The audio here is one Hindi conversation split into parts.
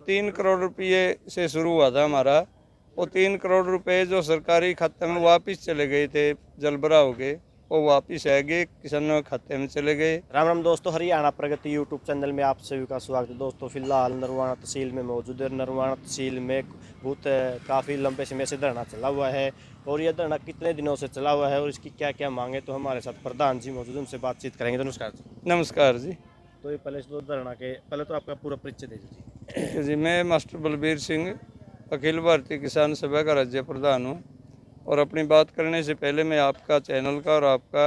3 करोड़ रुपये से शुरू हुआ था हमारा। वो 3 करोड़ रुपए जो सरकारी खाते में वापस चले गए थे जलबरा हो गए, वो वापस आ गए किसानों के खाते में चले गए। राम राम दोस्तों, हरियाणा प्रगति यूट्यूब चैनल में आप सभी का स्वागत है। दोस्तों फिलहाल नरवाना तहसील में मौजूद है। नरवाना तहसील में बहुत काफ़ी लंबे समय से धरना चला हुआ है और यह धरना कितने दिनों से चला हुआ है और इसकी क्या क्या मांगे, तो हमारे साथ प्रधान जी मौजूद, उनसे बातचीत करेंगे। तो नमस्कार जी। नमस्कार जी। तो ये पहले तो आपका पूरा परिचय दे दीजिए। ठीक है जी, मैं मास्टर बलबीर सिंह अखिल भारतीय किसान सभा का राज्य प्रधान हूँ। और अपनी बात करने से पहले मैं आपका चैनल का और आपका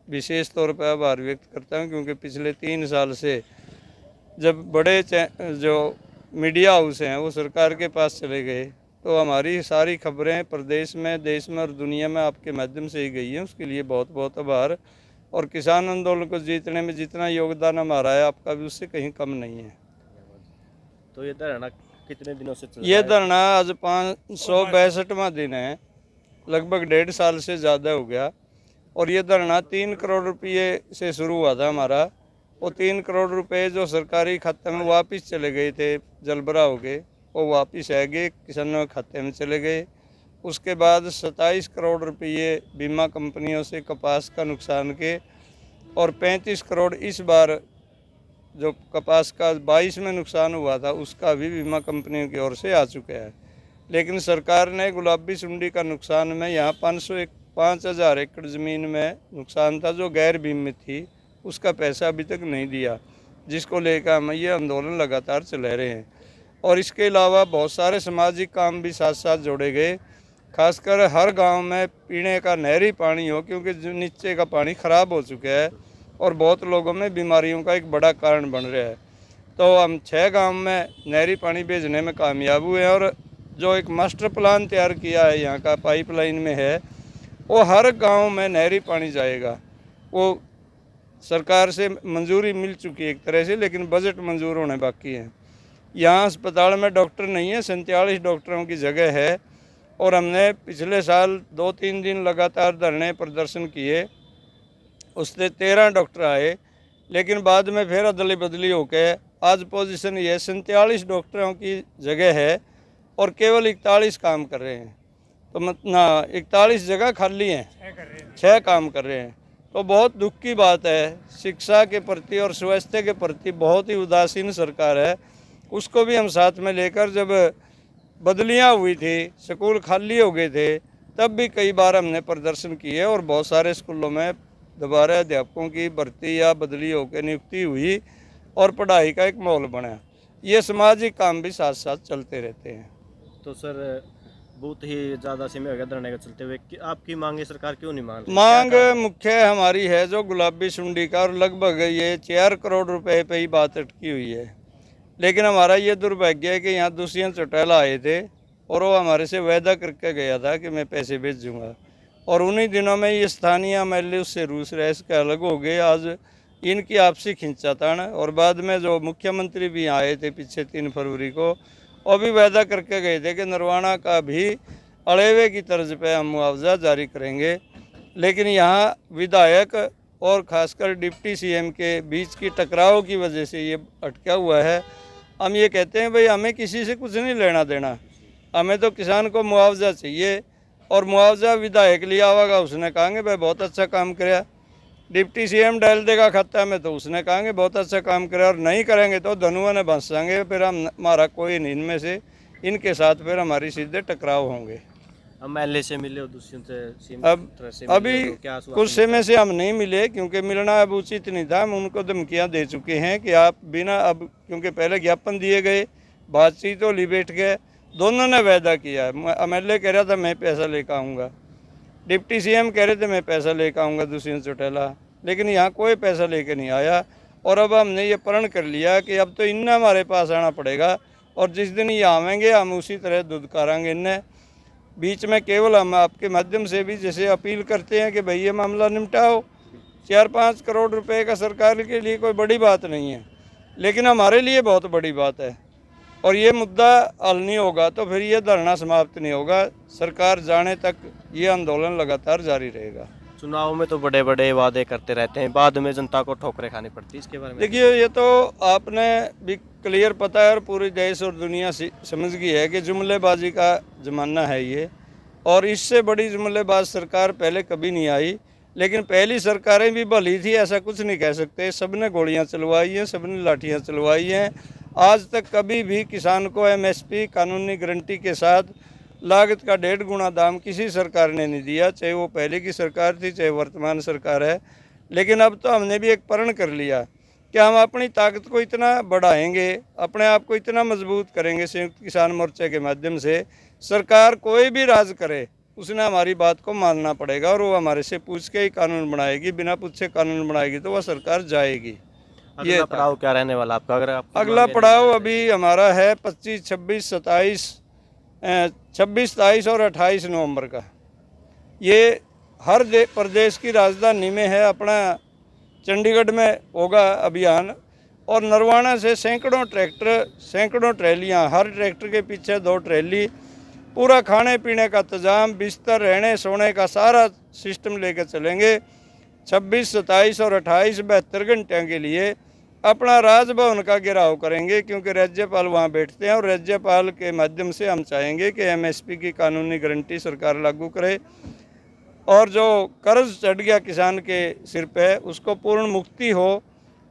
विशेष तौर पर आभार व्यक्त करता हूँ, क्योंकि पिछले 3 साल से जब बड़े जो मीडिया हाउस हैं वो सरकार के पास चले गए, तो हमारी सारी खबरें प्रदेश में, देश में और दुनिया में आपके माध्यम से ही गई हैं। उसके लिए बहुत बहुत आभार। और किसान आंदोलन को जीतने में जितना योगदान हमारा है, आपका भी उससे कहीं कम नहीं है। तो ये धरना कितने दिनों से चल ये धरना आज 562वां दिन है, लगभग 1.5 साल से ज़्यादा हो गया। और ये धरना 3 करोड़ रुपये से शुरू हुआ था हमारा। वो 3 करोड़ रुपए जो सरकारी खाते में वापस चले गए थे जलबरा हो गए, वो वापस आ गए किसानों के खाते में चले गए। उसके बाद 27 करोड़ रुपये बीमा कंपनियों से कपास का नुकसान के, और 35 करोड़ इस बार जो कपास का 22 में नुकसान हुआ था उसका भी बीमा कंपनियों की ओर से आ चुका है। लेकिन सरकार ने गुलाबी सुंडी का नुकसान में यहाँ 5,000 एकड़ ज़मीन में नुकसान था जो गैर बीमित थी, उसका पैसा अभी तक नहीं दिया, जिसको लेकर हम ये आंदोलन लगातार चला रहे हैं। और इसके अलावा बहुत सारे सामाजिक काम भी साथ साथ जोड़े गए, खासकर हर गांव में पीने का नहरी पानी हो, क्योंकि जो नीचे का पानी ख़राब हो चुका है और बहुत लोगों में बीमारियों का एक बड़ा कारण बन रहा है। तो हम 6 गांव में नहरी पानी भेजने में कामयाब हुए हैं। और जो एक मास्टर प्लान तैयार किया है यहाँ का पाइपलाइन में है, वो हर गांव में नहरी पानी जाएगा। वो सरकार से मंजूरी मिल चुकी है एक तरह से, लेकिन बजट मंजूर होने बाकी है। यहाँ अस्पताल में डॉक्टर नहीं है, 47 डॉक्टरों की जगह है। और हमने पिछले साल 2-3 दिन लगातार धरने प्रदर्शन किए, उससे 13 डॉक्टर आए, लेकिन बाद में फिर अदली बदली होकर आज पोजीशन ये 47 डॉक्टरों की जगह है और केवल 41 काम कर रहे हैं। तो 41 जगह खाली हैं, 6 काम कर रहे हैं। तो बहुत दुख की बात है, शिक्षा के प्रति और स्वास्थ्य के प्रति बहुत ही उदासीन सरकार है। उसको भी हम साथ में लेकर, जब बदलियां हुई थी, स्कूल खाली हो गए थे, तब भी कई बार हमने प्रदर्शन किए और बहुत सारे स्कूलों में दोबारा अध्यापकों की भर्ती या बदली होकर नियुक्ति हुई और पढ़ाई का एक माहौल बना। ये सामाजिक काम भी साथ साथ चलते रहते हैं। तो सर बहुत ही ज़्यादा समय हो गया धरने के चलते हुए, कि आपकी मांगे सरकार क्यों नहीं मान रही? मांग मुख्य हमारी है जो गुलाबी सुंडी का, और लगभग ये 4 करोड़ रुपए पे ही बात अटकी हुई है। लेकिन हमारा ये दुर्भाग्य है कि यहाँ दुष्यंत चौटाला आए थे और वो हमारे से वायदा करके गया था कि मैं पैसे भेज दूँगा, और उन्हीं दिनों में ये स्थानीय एमएलए उससे रूस रहे, इसके अलग हो गए। आज इनकी आपसी खिंचातान, और बाद में जो मुख्यमंत्री भी आए थे पीछे 3 फरवरी को, वो भी वायदा करके गए थे कि नरवाना का भी अड़ेवे की तर्ज पे हम मुआवजा जारी करेंगे। लेकिन यहाँ विधायक और खासकर डिप्टी सीएम के बीच की टकराव की वजह से ये अटका हुआ है। हम ये कहते हैं भाई, हमें किसी से कुछ नहीं लेना देना, हमें तो किसान को मुआवजा चाहिए। और मुआवजा विधायक लिया होगा, उसने कहेंगे भाई बहुत अच्छा काम कराया। डिप्टी सीएम डाल देगा खाता में, तो उसने कहेंगे बहुत अच्छा काम कराया। और नहीं करेंगे तो धनुआ ने बंस जाएंगे, फिर हमारा कोई नहीं इनमें से, इनके साथ फिर हमारी सीधे टकराव होंगे। एमएलए से मिले हो, दूसरों से अब अभी कुछ समय से हम नहीं मिले, क्योंकि मिलना अब उचित नहीं था। हम उनको धमकियाँ दे चुके हैं कि आप बिना, अब क्योंकि पहले ज्ञापन दिए गए, बातचीत होली, बैठ गए, दोनों ने वायदा किया है। एमएलए कह रहा था मैं पैसा लेकर आऊँगा, डिप्टी सीएम कह रहे थे मैं पैसा लेकर आऊँगा दुष्यंत चौटाला, लेकिन यहाँ कोई पैसा लेकर नहीं आया। और अब हमने ये प्रण कर लिया कि अब तो इन्हें हमारे पास आना पड़ेगा, और जिस दिन ये आवेंगे हम उसी तरह दुदकारेंगे इन्हें। बीच में केवल हम आपके माध्यम से भी जैसे अपील करते हैं कि भाई ये मामला निपटाओ। 4-5 करोड़ रुपए का सरकार के लिए कोई बड़ी बात नहीं है, लेकिन हमारे लिए बहुत बड़ी बात है। और ये मुद्दा हल नहीं होगा तो फिर ये धरना समाप्त नहीं होगा। सरकार जाने तक ये आंदोलन लगातार जारी रहेगा। चुनाव में तो बड़े बड़े वादे करते रहते हैं, बाद में जनता को ठोकरें खानी पड़ती है, इसके बारे में देखिए, ये तो आपने भी क्लियर पता है और पूरे देश और दुनिया समझ गई है कि जुमलेबाजी का ज़माना है ये, और इससे बड़ी जुमलेबाज सरकार पहले कभी नहीं आई। लेकिन पहली सरकारें भी भली थी, ऐसा कुछ नहीं कह सकते। सबने गोलियां चलवाई हैं, सबने लाठियां चलवाई हैं। आज तक कभी भी किसान को एमएसपी कानूनी गारंटी के साथ लागत का 1.5 गुना दाम किसी सरकार ने नहीं दिया, चाहे वो पहले की सरकार थी चाहे वर्तमान सरकार है। लेकिन अब तो हमने भी एक प्रण कर लिया कि हम अपनी ताकत को इतना बढ़ाएंगे, अपने आप को इतना मजबूत करेंगे संयुक्त किसान मोर्चे के माध्यम से, सरकार कोई भी राज करे उसने हमारी बात को मानना पड़ेगा और वो हमारे से पूछ के ही कानून बनाएगी। बिना पूछे कानून बनाएगी तो वह सरकार जाएगी। अगला पड़ाव क्या रहने वाला आपका? अगर आप अगला पड़ाव अभी हमारा है 25, 26, 27 और 28 नवंबर का। ये हर प्रदेश की राजधानी में है, अपना चंडीगढ़ में होगा अभियान। और नरवाना से सैकड़ों ट्रैक्टर, सैकड़ों ट्रैलियाँ, हर ट्रैक्टर के पीछे 2 ट्रैली, पूरा खाने पीने का इंतजाम, बिस्तर, रहने सोने का सारा सिस्टम लेकर चलेंगे। 26, 27 और 28 72 घंटे के लिए अपना राजभवन का घेराव करेंगे, क्योंकि राज्यपाल वहाँ बैठते हैं और राज्यपाल के माध्यम से हम चाहेंगे कि एमएसपी की कानूनी गारंटी सरकार लागू करे और जो कर्ज चढ़ गया किसान के सिर पे उसको पूर्ण मुक्ति हो।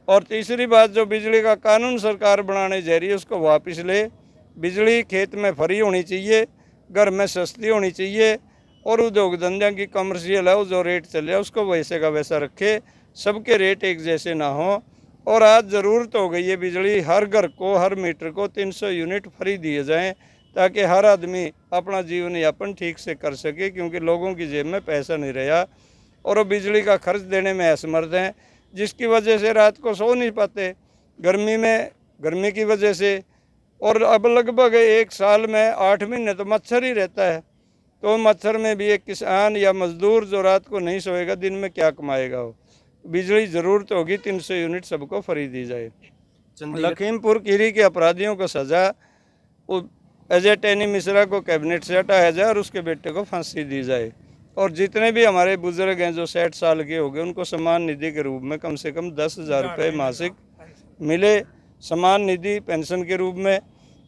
और तीसरी बात, जो बिजली का कानून सरकार बनाने जा रही है उसको वापस ले। बिजली खेत में फ्री होनी चाहिए, घर में सस्ती होनी चाहिए, और उद्योग धंधा की कमर्शियल है वो जो रेट चल रहा है उसको वैसे का वैसा रखे, सबके रेट एक जैसे ना हो। और आज ज़रूरत हो गई है बिजली, हर घर को, हर मीटर को 300 यूनिट फ्री दिए जाएं ताकि हर आदमी अपना जीवन यापन ठीक से कर सके, क्योंकि लोगों की जेब में पैसा नहीं रहा और वो बिजली का खर्च देने में असमर्थ हैं, जिसकी वजह से रात को सो नहीं पाते गर्मी में, गर्मी की वजह से। और अब लगभग 1 साल में 8 महीने तो मच्छर ही रहता है, तो मच्छर में भी एक किसान या मजदूर जो रात को नहीं सोएगा दिन में क्या कमाएगा वो। बिजली ज़रूरत होगी, 300 यूनिट सबको फ्री दी जाए। लखीमपुर खीरी के अपराधियों को सज़ा, अजय टैनी मिश्रा को कैबिनेट से हटाया जाए और उसके बेटे को फांसी दी जाए। और जितने भी हमारे बुजुर्ग हैं जो 60 साल के हो गए उनको सम्मान निधि के रूप में कम से कम 10,000 रुपये मासिक मिले, सम्मान निधि पेंशन के रूप में।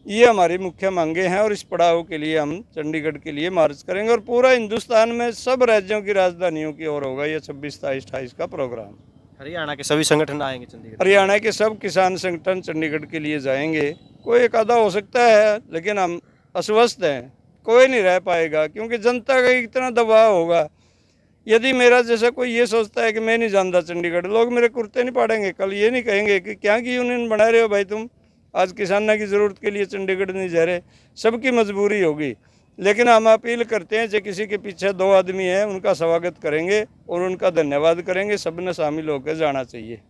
ये हमारी मुख्य मांगे हैं और इस पड़ाव के लिए हम चंडीगढ़ के लिए मार्च करेंगे और पूरा हिंदुस्तान में सब राज्यों की राजधानियों की ओर होगा ये 26, 27, 28 का प्रोग्राम। हरियाणा के सभी संगठन आएंगे चंडीगढ़? हरियाणा के सब किसान संगठन चंडीगढ़ के लिए जाएंगे। कोई एक आधा हो सकता है, लेकिन हम आश्वस्त हैं कोई नहीं रह पाएगा, क्योंकि जनता का इतना दबाव होगा। यदि मेरा जैसा कोई ये सोचता है कि मैं नहीं जानता चंडीगढ़, लोग मेरे कुर्ते नहीं पाड़ेंगे, कल ये नहीं कहेंगे कि क्या की यूनियन बना रहे हो भाई तुम, आज किसानों की ज़रूरत के लिए चंडीगढ़ नहीं जा रहे। सबकी मजबूरी होगी, लेकिन हम अपील करते हैं जो किसी के पीछे 2 आदमी हैं उनका स्वागत करेंगे और उनका धन्यवाद करेंगे, सबने शामिल होकर जाना चाहिए।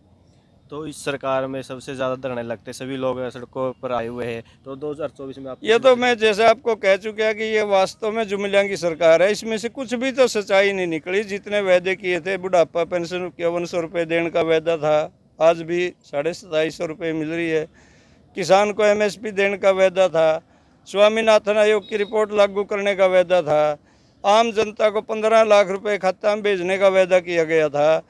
तो इस सरकार में सबसे ज़्यादा धरने लगते, सभी लोग सड़कों पर आए हुए हैं, तो 2024 में आप ये तो मैं जैसे आपको कह चुका कि ये वास्तव में जुमलिया की सरकार है, इसमें से कुछ भी तो सच्चाई नहीं निकली। जितने वायदे किए थे, बुढ़ापा पेंशन 5100 रुपये देने का वायदा था, आज भी 2750 रुपये मिल रही है। किसान को एमएसपी देने का वायदा था, स्वामीनाथन आयोग की रिपोर्ट लागू करने का वायदा था, आम जनता को 15 लाख रुपए खाता में भेजने का वायदा किया गया था।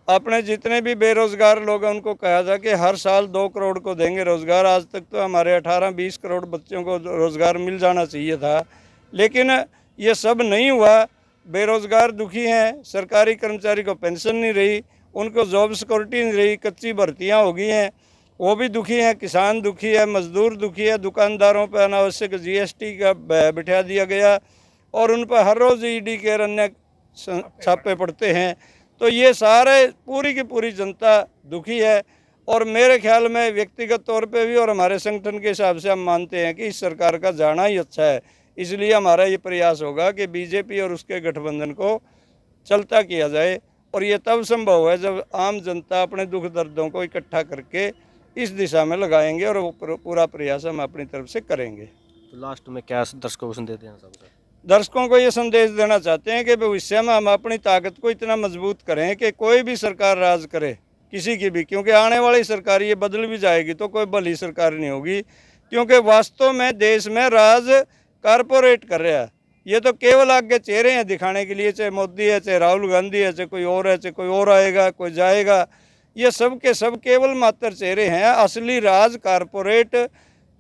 अपने जितने भी बेरोजगार लोग हैं उनको कहा था कि हर साल 2 करोड़ को देंगे रोजगार। आज तक तो हमारे 18-20 करोड़ बच्चों को रोजगार मिल जाना चाहिए था, लेकिन ये सब नहीं हुआ। बेरोजगार दुखी हैं, सरकारी कर्मचारी को पेंशन नहीं रही, उनको जॉब सिक्योरिटी नहीं रही, कच्ची भर्तियाँ हो गई हैं, वो भी दुखी हैं, किसान दुखी है, मजदूर दुखी है, दुकानदारों पर अनावश्यक जीएसटी का बिठा दिया गया और उन पर हर रोज़ ईडी के अन्य छापे पड़ते हैं। तो ये सारे पूरी की पूरी जनता दुखी है और मेरे ख्याल में व्यक्तिगत तौर पे भी और हमारे संगठन के हिसाब से हम मानते हैं कि इस सरकार का जाना ही अच्छा है। इसलिए हमारा ये प्रयास होगा कि बीजेपी और उसके गठबंधन को चलता किया जाए और ये तब संभव है जब आम जनता अपने दुख दर्दों को इकट्ठा करके इस दिशा में लगाएंगे और वो पूरा प्रयास हम अपनी तरफ से करेंगे। तो लास्ट में क्या दर्शकों को संदेश देना चाहूँगा? दर्शकों को ये संदेश देना चाहते हैं कि भविष्य में हम अपनी ताकत को इतना मजबूत करें कि कोई भी सरकार राज करे, किसी की भी, क्योंकि आने वाली सरकार ये बदल भी जाएगी तो कोई भली सरकार नहीं होगी, क्योंकि वास्तव में देश में राज कारपोरेट कर रहा है। ये तो केवल आगे चेहरे हैं दिखाने के लिए, चाहे मोदी है, चाहे राहुल गांधी है, चाहे कोई और है, चाहे कोई और आएगा, कोई जाएगा, ये सब के सब केवल मात्र चेहरे हैं। असली राज कारपोरेट,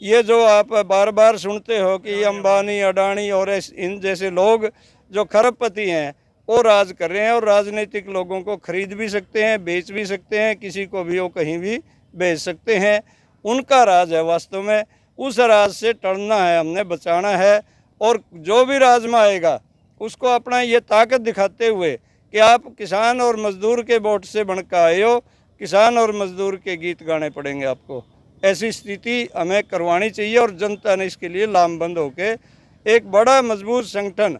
ये जो आप बार बार सुनते हो कि अंबानी, अडानी और इन जैसे लोग जो खरबपति हैं वो राज कर रहे हैं, और राजनीतिक लोगों को खरीद भी सकते हैं, बेच भी सकते हैं, किसी को भी वो कहीं भी भेज सकते हैं। उनका राज है वास्तव में। उस राज से टलना है, हमने बचाना है। और जो भी राज में आएगा उसको अपना ये ताकत दिखाते हुए कि आप किसान और मजदूर के वोट से बनकर आए हो, किसान और मजदूर के गीत गाने पड़ेंगे आपको। ऐसी स्थिति हमें करवानी चाहिए, और जनता ने इसके लिए लामबंद होकर एक बड़ा मजबूत संगठन,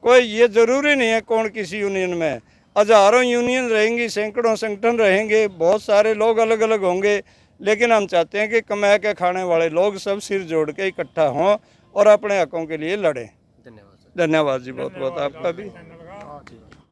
कोई ये ज़रूरी नहीं है कौन किसी यूनियन में है, हज़ारों यूनियन रहेंगी, सैकड़ों संगठन रहेंगे, बहुत सारे लोग अलग अलग होंगे, लेकिन हम चाहते हैं कि कमा के खाने वाले लोग सब सिर जोड़ के इकट्ठा हों और अपने हकों के लिए लड़ें। धन्यवाद। धन्यवाद जी, बहुत बहुत आपका भी।